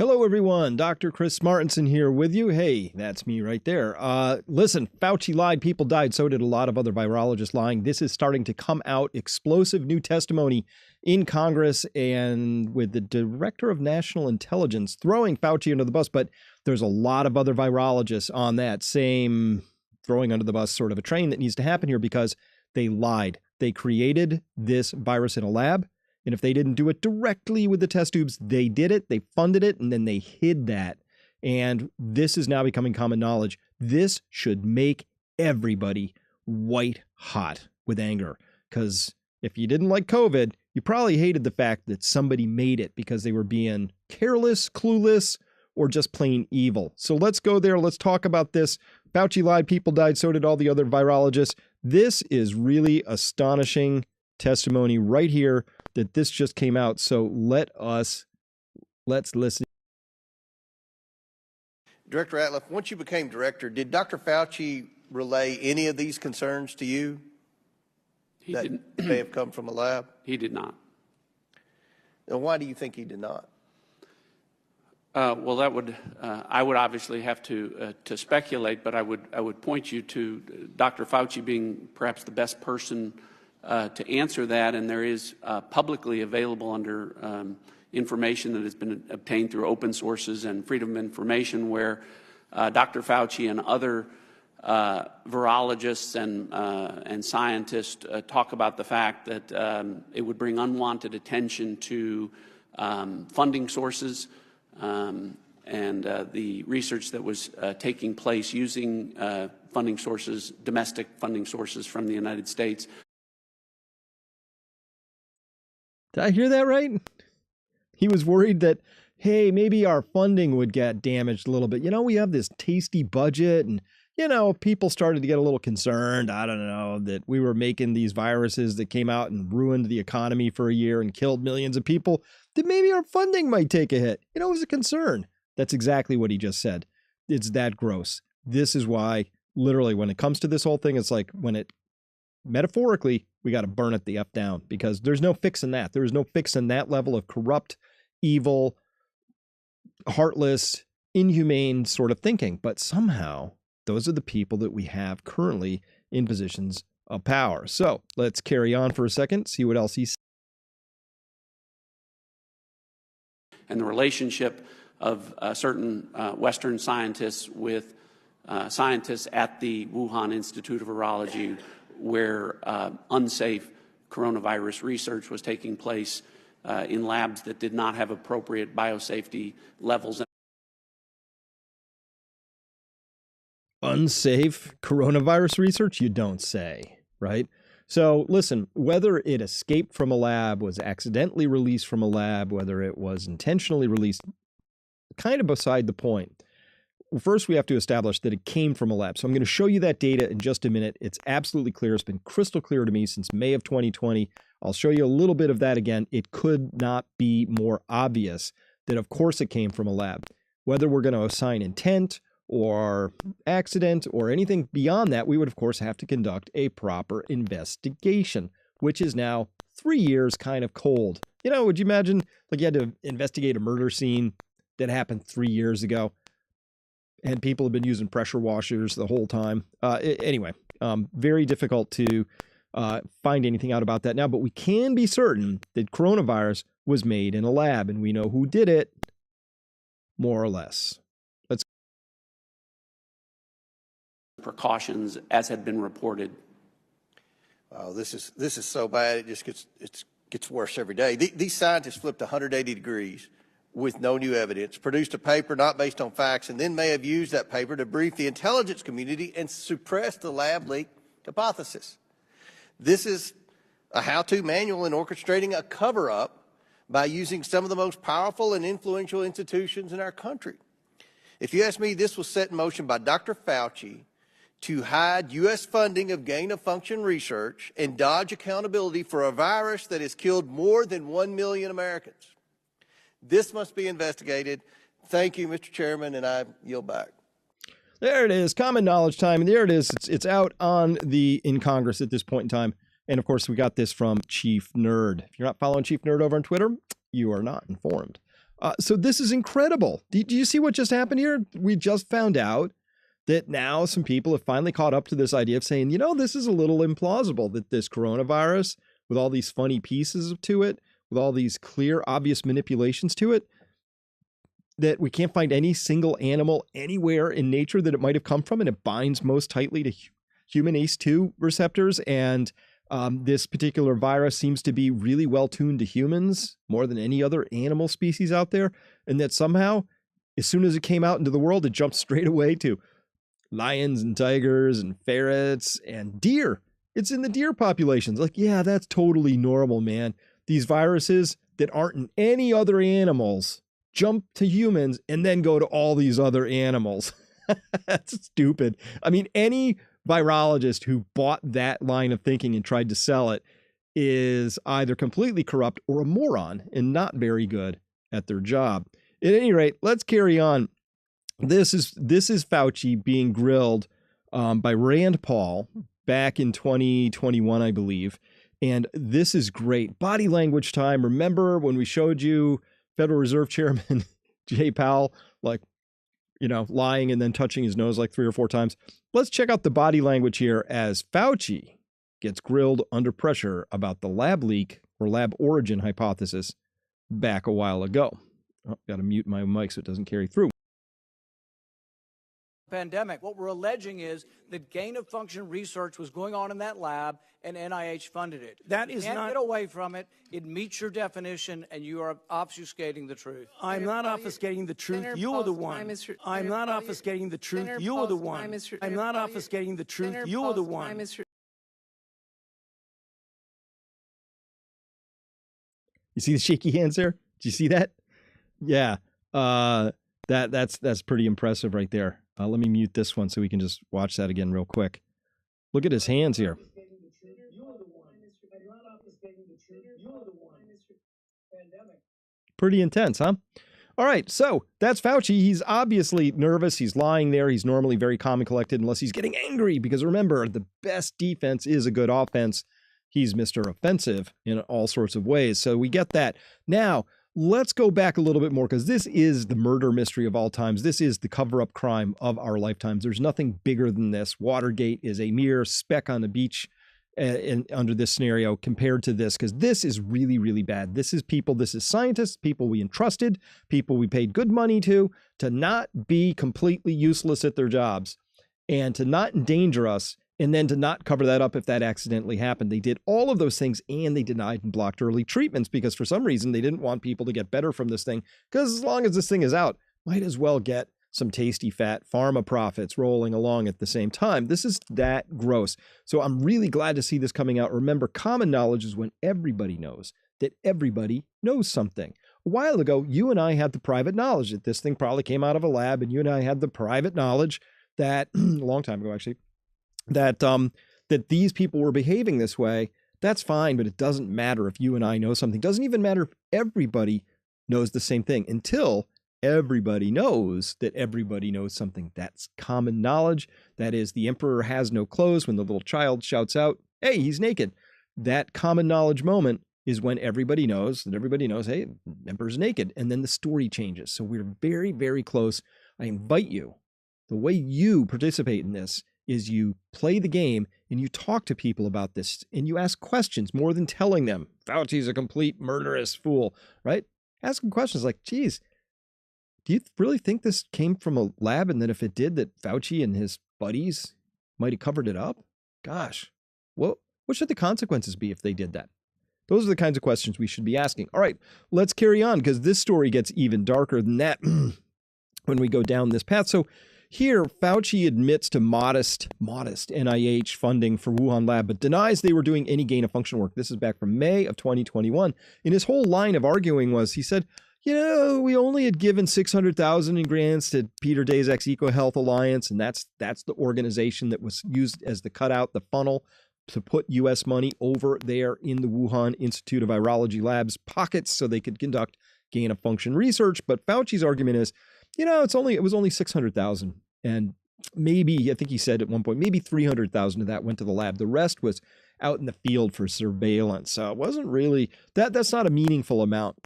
Hello, everyone. Dr. Chris Martinson here with you. Hey, that's me right there. Listen, Fauci lied. People died. So did a lot of other virologists lying. This is starting to come out. Explosive new testimony in Congress and with the director of national intelligence throwing Fauci under the bus. But there's a lot of other virologists on that same throwing under the bus sort of a train that needs to happen here because they lied. They created this virus in a lab. And if they didn't do it directly with the test tubes, they did it, they funded it, and then they hid that. And this is now becoming common knowledge. This should make everybody white hot with anger. Because if you didn't like COVID, you probably hated the fact that somebody made it because they were being careless, clueless, or just plain evil. So let's go there. Let's talk about this. Fauci lied, people died, so did all the other virologists. This is really astonishing testimony right here that this just came out. So let's listen. Director Ratliff, once you became director, did Dr. Fauci relay any of these concerns to you? He that didn't. May have come from a lab? He did not. And why do you think he did not? Well, that would I would obviously have to speculate, but I would point you to Dr. Fauci being perhaps the best person to answer that, and there is publicly available under information that has been obtained through open sources and freedom of information, where Dr. Fauci and other virologists and scientists talk about the fact that it would bring unwanted attention to funding sources and the research that was taking place using funding sources, domestic funding sources from the United States. Did I hear that right? He was worried that, hey, maybe our funding would get damaged a little bit. You know, we have this tasty budget and, you know, people started to get a little concerned. I don't know, that we were making these viruses that came out and ruined the economy for a year and killed millions of people, that maybe our funding might take a hit. You know, it was a concern. That's exactly what he just said. It's that gross. This is why, literally, when it comes to this whole thing, it's like when it, metaphorically, we got to burn it the F down because there's no fixing that. There is no fixing that level of corrupt, evil, heartless, inhumane sort of thinking. But somehow, those are the people that we have currently in positions of power. So let's carry on for a second, see what else he said. And the relationship of certain Western scientists with scientists at the Wuhan Institute of Virology, where unsafe coronavirus research was taking place in labs that did not have appropriate biosafety levels. Unsafe coronavirus research? You don't say, right? So listen, whether it escaped from a lab, was accidentally released from a lab, whether it was intentionally released, kind of beside the point. First, we have to establish that it came from a lab. So I'm going to show you that data in just a minute. It's absolutely clear. It's been crystal clear to me since May of 2020. I'll show you a little bit of that again. It could not be more obvious that, of course, it came from a lab. Whether we're going to assign intent or accident or anything beyond that, we would, of course, have to conduct a proper investigation, which is now 3 years kind of cold. You know, would you imagine like you had to investigate a murder scene that happened 3 years ago? And people have been using pressure washers the whole time. Anyway, very difficult to find anything out about that now, but we can be certain that coronavirus was made in a lab, and we know who did it, more or less. Let's Precautions as had been reported. Oh, this is so bad. It just gets worse every day. These scientists flipped 180 degrees with no new evidence, produced a paper not based on facts, and then may have used that paper to brief the intelligence community and suppress the lab leak hypothesis. This is a how-to manual in orchestrating a cover-up by using some of the most powerful and influential institutions in our country. If you ask me, this was set in motion by Dr. Fauci to hide U.S. funding of gain-of-function research and dodge accountability for a virus that has killed more than 1 million Americans. This must be investigated. Thank you, Mr. Chairman, and I yield back. There it is, common knowledge time. And there it is. It's out in Congress at this point in time. And of course, we got this from Chief Nerd. If you're not following Chief Nerd over on Twitter, you are not informed. So this is incredible. Do you see what just happened here? We just found out that now some people have finally caught up to this idea of saying, this is a little implausible that this coronavirus, with all these funny pieces to it, with all these clear, obvious manipulations to it, that we can't find any single animal anywhere in nature that it might have come from, and it binds most tightly to human ACE2 receptors. And this particular virus seems to be really well tuned to humans more than any other animal species out there. And that somehow, as soon as it came out into the world, it jumped straight away to lions and tigers and ferrets and deer. It's in the deer populations. Like, yeah, that's totally normal, man. These viruses that aren't in any other animals jump to humans and then go to all these other animals. That's stupid. I mean, any virologist who bought that line of thinking and tried to sell it is either completely corrupt or a moron and not very good at their job. At any rate, let's carry on. This is Fauci being grilled by Rand Paul back in 2021, I believe. And this is great. Body language time. Remember when we showed you Federal Reserve Chairman Jay Powell, lying and then touching his nose like 3 or 4 times? Let's check out the body language here as Fauci gets grilled under pressure about the lab leak or lab origin hypothesis back a while ago. Oh, got to mute my mic so it doesn't carry through. Pandemic. What we're alleging is that gain-of-function research was going on in that lab and NIH funded it. That is you can't not get away from it. It meets your definition, and you are obfuscating the truth. I'm not obfuscating the truth. You are the one. I'm not obfuscating the truth. You are the one. I'm not obfuscating the truth. You are the one. You see the shaky hands there? Did you see that? Yeah. That's pretty impressive right there. Let me mute this one so we can just watch that again real quick. Look at his hands here. Pretty intense, huh? All right, so that's Fauci. He's obviously nervous. He's lying there. He's normally very calm and collected unless he's getting angry, because remember, the best defense is a good offense. He's Mr. Offensive in all sorts of ways. So we get that. Now, let's go back a little bit more, because this is the murder mystery of all times. This is the cover-up crime of our lifetimes. There's nothing bigger than this. Watergate is a mere speck on the beach under this scenario compared to this, because this is really, really bad. This is people, this is scientists, people we entrusted, people we paid good money to not be completely useless at their jobs and to not endanger us, and then to not cover that up if that accidentally happened. They did all of those things, and they denied and blocked early treatments because for some reason they didn't want people to get better from this thing, because as long as this thing is out, might as well get some tasty fat pharma profits rolling along at the same time. This is that gross. So I'm really glad to see this coming out. Remember, common knowledge is when everybody knows that everybody knows something. A while ago, you and I had the private knowledge that this thing probably came out of a lab, and you and I had the private knowledge that, a long time ago actually, that these people were behaving this way. That's fine, but it doesn't matter if you and I know something. It doesn't even matter if everybody knows the same thing until everybody knows that everybody knows something. That's common knowledge. That is, the emperor has no clothes when the little child shouts out, hey, he's naked. That common knowledge moment is when everybody knows that everybody knows, hey, the emperor's naked. And then the story changes. So we're very, very close. I invite you, the way you participate in this is you play the game and you talk to people about this and you ask questions more than telling them Fauci's a complete murderous fool, right? Asking questions like, geez, do you really think this came from a lab, and that if it did, that Fauci and his buddies might have covered it up? Gosh, what should the consequences be if they did that? Those are the kinds of questions we should be asking. All right, let's carry on, because this story gets even darker than that when we go down this path. So here, Fauci admits to modest NIH funding for Wuhan lab, but denies they were doing any gain-of-function work. This is back from May of 2021. And his whole line of arguing was, he said, we only had given $600,000 in grants to Peter Daszak's EcoHealth Alliance, and that's the organization that was used as the cutout, the funnel to put U.S. money over there in the Wuhan Institute of Virology Labs pockets so they could conduct gain-of-function research. But Fauci's argument is, it was only $600,000, and maybe, I think he said at one point, maybe $300,000 of that went to the lab. The rest was out in the field for surveillance. So it wasn't really that's not a meaningful amount.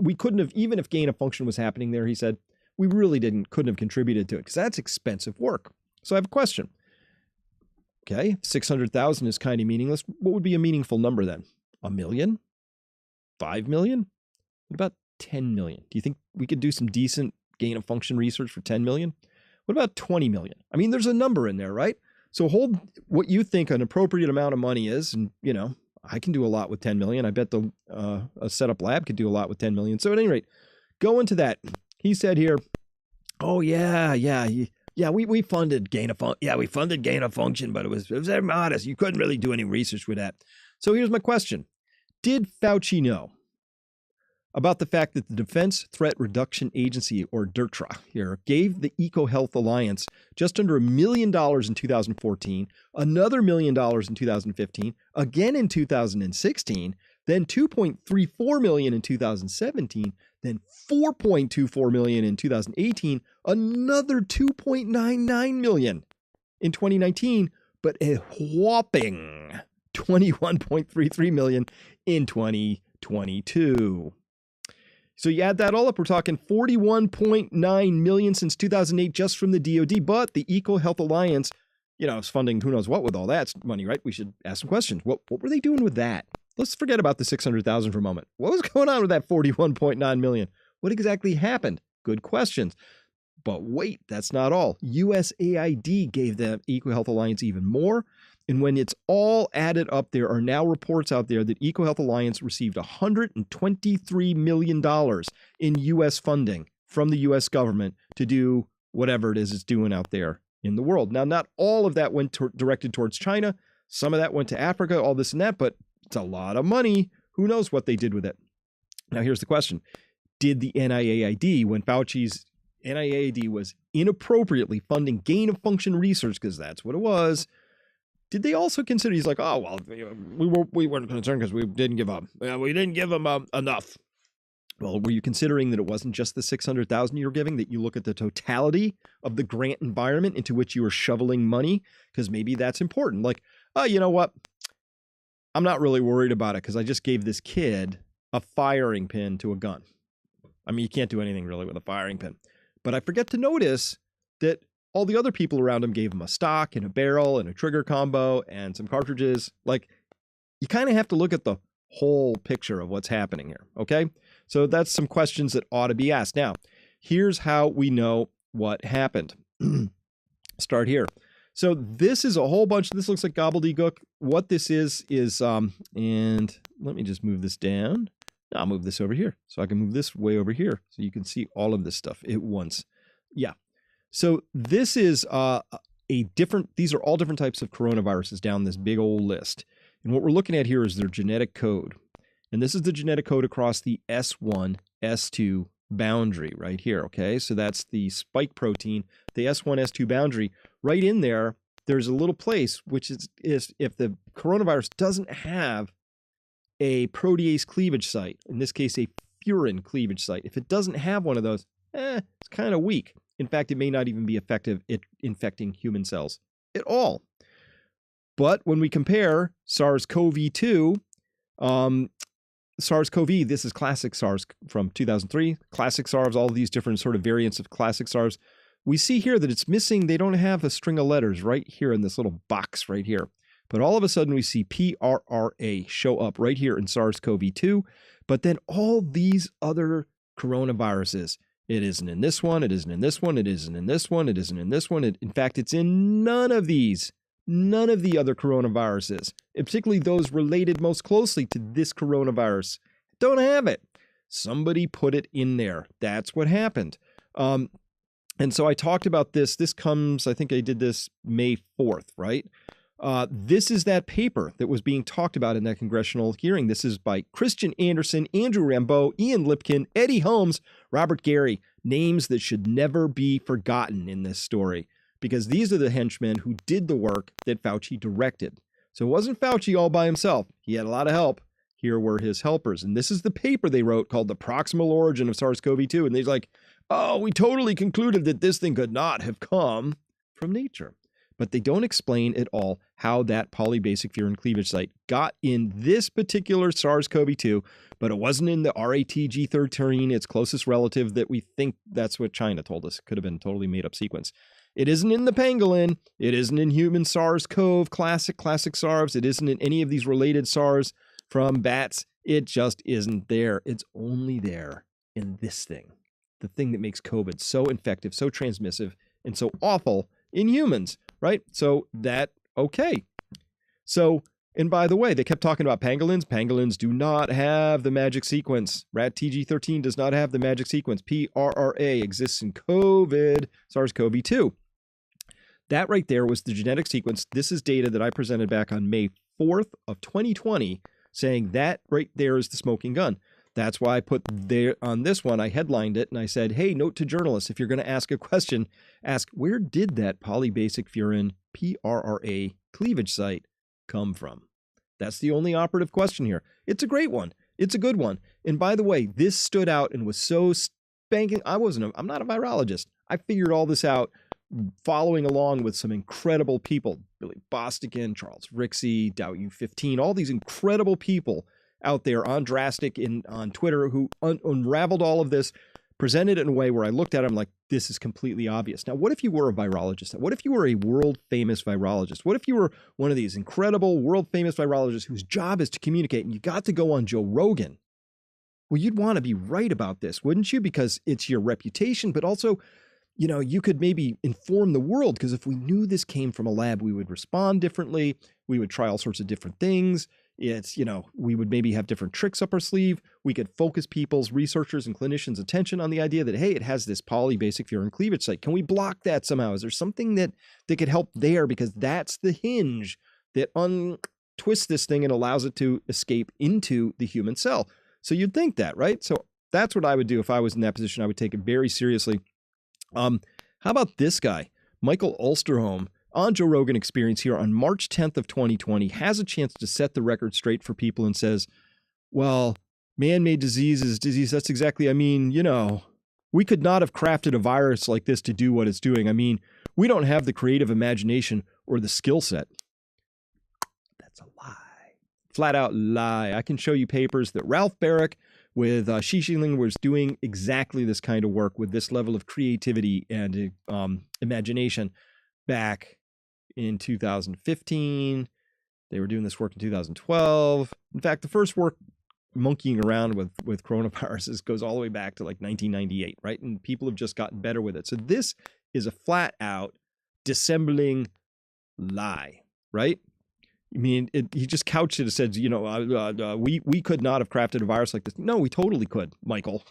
we couldn't have, even if gain of function was happening there, he said, we really couldn't have contributed to it because that's expensive work. So I have a question. Okay, 600,000 is kind of meaningless. What would be a meaningful number then? 1 million? 5 million? What about 10 million? Do you think we could do some decent gain of function research for 10 million? What about 20 million? I mean, there's a number in there, right? So hold what you think an appropriate amount of money is. And, I can do a lot with 10 million. I bet a setup lab could do a lot with 10 million. So at any rate, go into that. He said here, oh, we funded gain of function. Yeah, we funded gain of function, but it was very modest. You couldn't really do any research with that. So here's my question. Did Fauci know about the fact that the Defense Threat Reduction Agency, or DRTRA here, gave the EcoHealth Alliance just under $1 million in 2014, another $1 million in 2015, again in 2016, then $2.34 million in 2017, then $4.24 million in 2018, another $2.99 million in 2019, but a whopping $21.33 million in 2022. So you add that all up, we're talking $41.9 million since 2008 just from the DoD, but the EcoHealth Alliance, is funding who knows what with all that money, right? We should ask some questions. What were they doing with that? Let's forget about the 600,000 for a moment. What was going on with that 41.9 million? What exactly happened? Good questions. But wait, that's not all. USAID gave the EcoHealth Alliance even more. And when it's all added up, there are now reports out there that EcoHealth Alliance received $123 million in U.S. funding from the U.S. government to do whatever it is it's doing out there in the world. Now, not all of that went directed towards China. Some of that went to Africa, all this and that, but it's a lot of money. Who knows what they did with it? Now, here's the question. Did the NIAID, when Fauci's NIAID was inappropriately funding gain of function research, because that's what it was, did they also consider, he's like, oh, well, we weren't concerned because we didn't give up. We didn't give them enough. Well, were you considering that it wasn't just the 600,000 you were giving, that you look at the totality of the grant environment into which you were shoveling money? Because maybe that's important. Like, oh, you know what? I'm not really worried about it because I just gave this kid a firing pin to a gun. I mean, you can't do anything really with a firing pin. But I forget to notice that all the other people around him gave him a stock and a barrel and a trigger combo and some cartridges. Like, you kind of have to look at the whole picture of what's happening here, okay? So that's some questions that ought to be asked. Now, here's how we know what happened. Start here. So this is a whole bunch, this looks like gobbledygook. What this is, and let me just move this down. I'll move this over here. So I can move this way over here so you can see all of this stuff at once. Yeah. So this is these are all different types of coronaviruses down this big old list. And what we're looking at here is their genetic code. And this is the genetic code across the S1, S2 boundary right here, okay? So that's the spike protein, the S1, S2 boundary. Right in there, there's a little place, which is if the coronavirus doesn't have a protease cleavage site, in this case, a furin cleavage site. If it doesn't have one of those, it's kind of weak. In fact, it may not even be effective at infecting human cells at all. But when we compare SARS-CoV-2, SARS-CoV, this is classic SARS from 2003, classic SARS, all of these different sort of variants of classic SARS. We see here that it's missing, they don't have a string of letters right here in this little box right here. But all of a sudden we see PRRA show up right here in SARS-CoV-2. But then all these other coronaviruses, it isn't in this one, it isn't in this one, it isn't in this one, it isn't in this one. In fact, it's in none of these, none of the other coronaviruses, and particularly those related most closely to this coronavirus. Don't have it. Somebody put it in there. That's what happened. And so I talked about this. This comes, I think I did this May 4th, right? This is that paper that was being talked about in that congressional hearing. This is by Christian Anderson, Andrew Rambeau, Ian Lipkin, Eddie Holmes, Robert Gary, names that should never be forgotten in this story, because these are the henchmen who did the work that Fauci directed. So it wasn't Fauci all by himself. He had a lot of help. Here were his helpers. And this is the paper they wrote called The Proximal Origin of SARS-CoV-2. And they're like, oh, we totally concluded that this thing could not have come from nature. but they don't explain at all how that polybasic furin cleavage site got in this particular SARS-CoV-2, but it wasn't in the RATG13, its closest relative that we think that's what China told us. It could have been a totally made up sequence. It isn't in the pangolin. It isn't in human SARS-CoV, classic SARS. It isn't in any of these related SARS from bats. It just isn't there. It's only there in this thing, the thing that makes COVID so infective, so transmissive, and so awful in humans, right? So okay. So, and by the way, they kept talking about pangolins. Pangolins do not have the magic sequence. RATG13 does not have the magic sequence. PRRA exists in COVID, SARS-CoV-2. That right there was the genetic sequence. This is data that I presented back on May 4th of 2020, saying that right there is the smoking gun. That's why I put there on this one, I headlined it and I said, hey, note to journalists, if you're going to ask a question, ask where did that polybasic furin PRRA cleavage site come from? That's the only operative question here. It's a great one. It's a good one. And by the way, this stood out and was so spanking. I'm not a virologist. I figured all this out following along with some incredible people, Billy Bostigan, Charles Rixey, Dow U15, all these incredible people out there on Drastic on Twitter who unraveled all of this, presented it in a way where I looked at it, I'm like, this is completely obvious. Now, what if you were a virologist? What if you were a world-famous virologist? What if you were one of these incredible world-famous virologists whose job is to communicate and you got to go on Joe Rogan? Well, you'd want to be right about this, wouldn't you? Because it's your reputation, but also, you know, you could maybe inform the world, because if we knew this came from a lab, we would respond differently. We would try all sorts of different things. It's, you know, we would maybe have different tricks up our sleeve. We could focus people's, researchers and clinicians' attention on the idea that, hey, it has this polybasic furin cleavage site. Can we block that somehow? Is there something that could help there? Because that's the hinge that untwists this thing and allows it to escape into the human cell. So you'd think that, right? So that's what I would do if I was in that position. I would take it very seriously. How about this guy, Michael Alster, on Joe Rogan Experience here on March 10th of 2020, has a chance to set the record straight for people and says, well, man-made disease is disease. That's exactly, I mean, you know, we could not have crafted a virus like this to do what it's doing. I mean, we don't have the creative imagination or the skill set. That's a lie. Flat out lie. I can show you papers that Ralph Barrick with Xi Jinping was doing exactly this kind of work with this level of creativity and imagination back in 2015. They were doing this work in 2012. In fact, the first work monkeying around with coronaviruses goes all the way back to like 1998, right? And people have just gotten better with it. So this is a flat out dissembling lie, right? I mean, he just couched it and said, you know, we could not have crafted a virus like this. No, we totally could, Michael.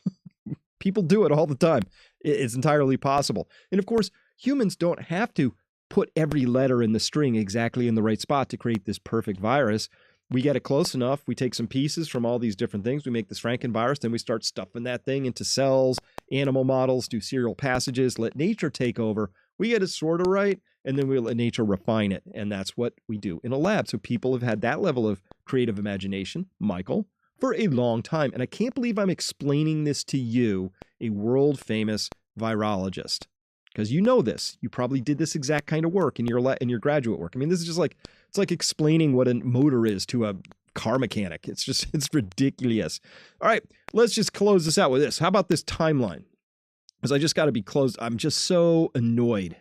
People do it all the time. It's entirely possible. And of course, humans don't have to put every letter in the string exactly in the right spot to create this perfect virus. We get it close enough. We take some pieces from all these different things. We make this Frankenvirus. Then we start stuffing that thing into cells, animal models, do serial passages, let nature take over. We get it sort of right, and then we let nature refine it. And that's what we do in a lab. So people have had that level of creative imagination, Michael, for a long time. And I can't believe I'm explaining this to you, a world-famous virologist. Because you know this. You probably did this exact kind of work in your graduate work. I mean, this is just like, it's like explaining what a motor is to a car mechanic. It's ridiculous. All right, let's just close this out with this. How about this timeline? Because I just got to be closed. I'm just so annoyed.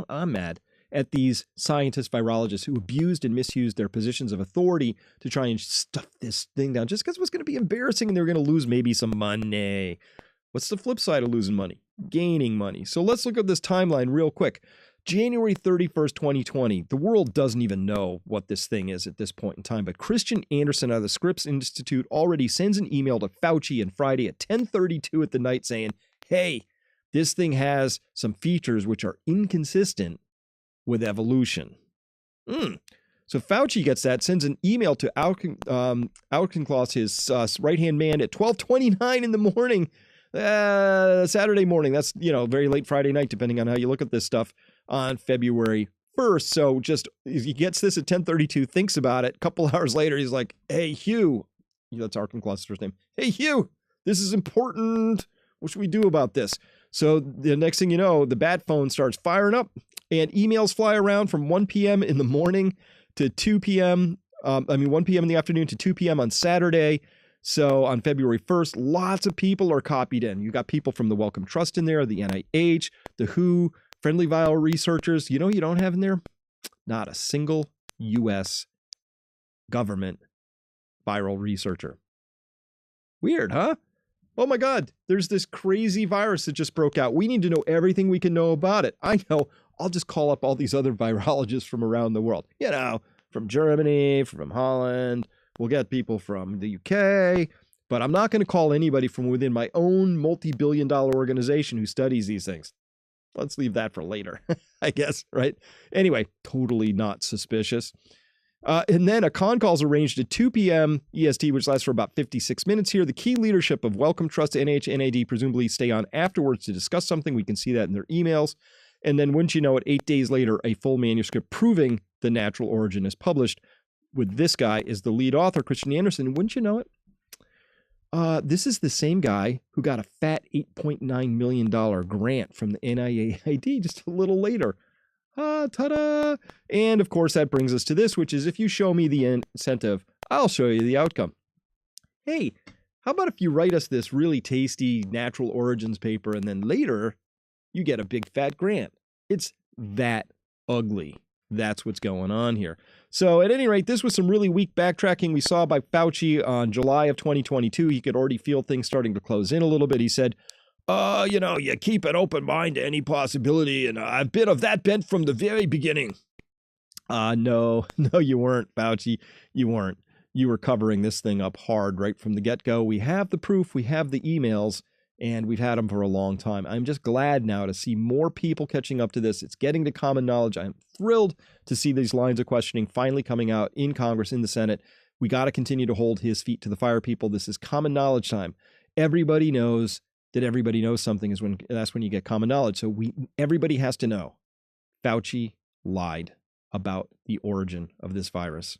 I'm mad at these scientists, virologists who abused and misused their positions of authority to try and stuff this thing down just because it was going to be embarrassing and they were going to lose maybe some money. What's the flip side of losing money? Gaining money. So let's look at this timeline real quick. January 31st, 2020. The world doesn't even know what this thing is at this point in time, but Christian Anderson out of the Scripps Institute already sends an email to Fauci on Friday at 10:32 at the night saying, hey, this thing has some features which are inconsistent with evolution. So Fauci gets that, sends an email to Auchincloss, his right-hand man, at 12:29 in the morning, Saturday morning. That's, you know, very late Friday night, depending on how you look at this stuff, on February 1st. So just, he gets this at 10:32, thinks about it. A couple hours later, he's like, hey, Hugh. That's Auchincloss' first name. Hey, Hugh, this is important. What should we do about this? So the next thing you know, the bat phone starts firing up And emails fly around from 1 p.m. in the morning to 2 p.m. 1 p.m. in the afternoon to 2 p.m. on Saturday. So on February 1st, lots of people are copied in. You got people from the Wellcome Trust in there, the NIH, the WHO, friendly viral researchers. You know you don't have in there? Not a single U.S. government viral researcher. Weird, huh? Oh my God, there's this crazy virus that just broke out. We need to know everything we can know about it. I know. I'll just call up all these other virologists from around the world. You know, from Germany, from Holland. We'll get people from the UK. But I'm not going to call anybody from within my own multi-billion-dollar organization who studies these things. Let's leave that for later, I guess, right? Anyway, totally not suspicious. And then a con call is arranged at 2 p.m. EST, which lasts for about 56 minutes here. The key leadership of Wellcome Trust, NIH, NAD presumably stay on afterwards to discuss something. We can see that in their emails. And then wouldn't you know it, 8 days later, a full manuscript proving the natural origin is published with this guy as the lead author, Christian Anderson. Wouldn't you know it? This is the same guy who got a fat $8.9 million grant from the NIAID just a little later. Ta-da! And of course, that brings us to this, which is if you show me the incentive, I'll show you the outcome. Hey, how about if you write us this really tasty natural origins paper and then later you get a big fat grant? It's that ugly. That's what's going on here. So at any rate, this was some really weak backtracking we saw by Fauci on July of 2022. He could already feel things starting to close in a little bit. He said, you keep an open mind to any possibility, and I've been of that bent from the very beginning. No, you weren't, Fauci. You weren't. You were covering this thing up hard right from the get-go. We have the proof, we have the emails, and we've had them for a long time. I'm just glad now to see more people catching up to this. It's getting to common knowledge. I'm thrilled to see these lines of questioning finally coming out in Congress, in the Senate. We got to continue to hold his feet to the fire, people. This is common knowledge time. Everybody knows that everybody knows something that's when you get common knowledge. So everybody has to know Fauci lied about the origin of this virus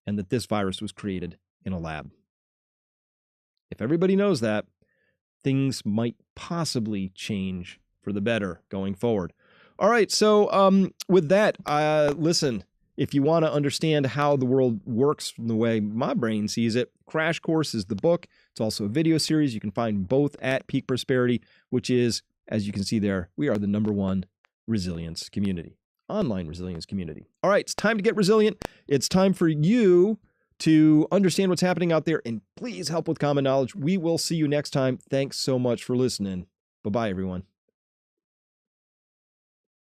and that this virus was created in a lab. If everybody knows that, things might possibly change for the better going forward. All right, so with that, listen, if you want to understand how the world works from the way my brain sees it, Crash Course is the book. It's also a video series. You can find both at Peak Prosperity, which is, as you can see there, we are the #1 resilience community, online resilience community. All right, it's time to get resilient. It's time for you to understand what's happening out there, and please help with common knowledge. We will see you next time. Thanks so much for listening. Bye-bye, everyone.